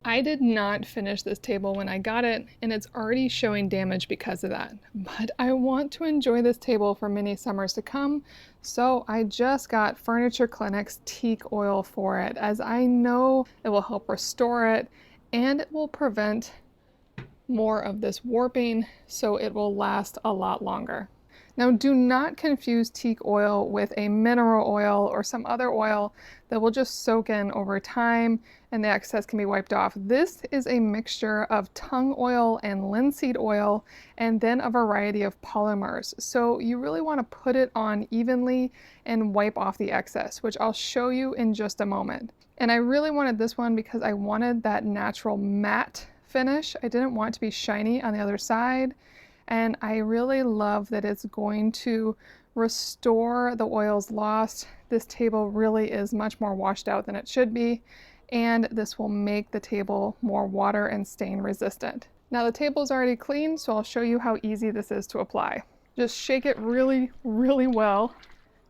I did not finish this table when I got it, and it's already showing damage because of that. But I want to enjoy this table for many summers to come, so I just got Furniture Clinic's teak oil for it, as I know it will help restore it, and it will prevent more of this warping, so it will last a lot longer. Now, do not confuse teak oil with a mineral oil or some other oil that will just soak in over time and the excess can be wiped off. This is a mixture of tung oil and linseed oil and then a variety of polymers. So you really want to put it on evenly and wipe off the excess, which I'll show you in just a moment. And I really wanted this one because I wanted that natural matte finish. I didn't want it to be shiny on the other side. And I really love that it's going to restore the oils lost. This table really is much more washed out than it should be, and this will make the table more water and stain resistant. Now the table is already clean, so I'll show you how easy this is to apply. Just shake it really, really well.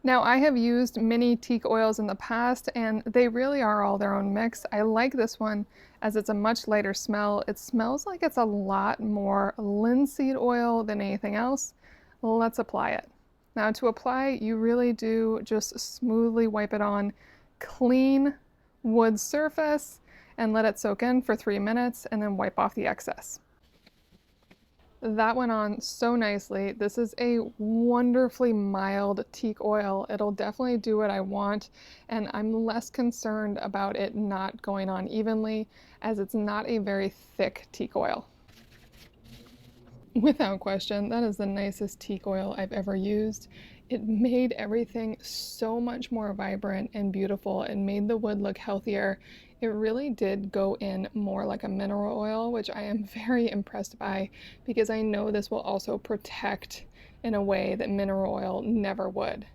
Now I have used many teak oils in the past and they really are all their own mix. I like this one as it's a much lighter smell. It smells like it's a lot more linseed oil than anything else. Let's apply it. Now to apply, you really do just smoothly wipe it on clean wood surface and let it soak in for 3 minutes and then wipe off the excess. That went on so nicely. This is a wonderfully mild teak oil. It'll definitely do what I want, and I'm less concerned about it not going on evenly as it's not a very thick teak oil. Without question, that is the nicest teak oil I've ever used. It made everything so much more vibrant and beautiful. It made the wood look healthier. It really did go in more like a mineral oil, which I am very impressed by because I know this will also protect in a way that mineral oil never would.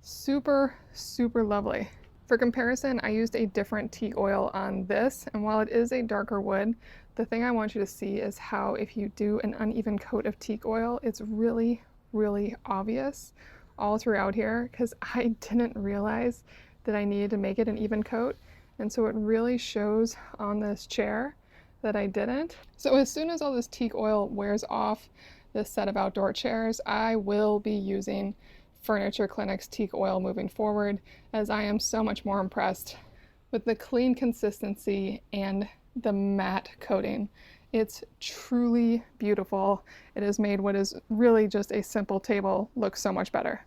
Super, super lovely. For comparison, I used a different teak oil on this, and while it is a darker wood, the thing I want you to see is how if you do an uneven coat of teak oil, it's really, really obvious all throughout here because I didn't realize that I needed to make it an even coat. And so it really shows on this chair that I didn't. So as soon as all this teak oil wears off this set of outdoor chairs, I will be using Furniture Clinic's teak oil moving forward, as I am so much more impressed with the clean consistency and the matte coating. It's truly beautiful. It has made what is really just a simple table look so much better.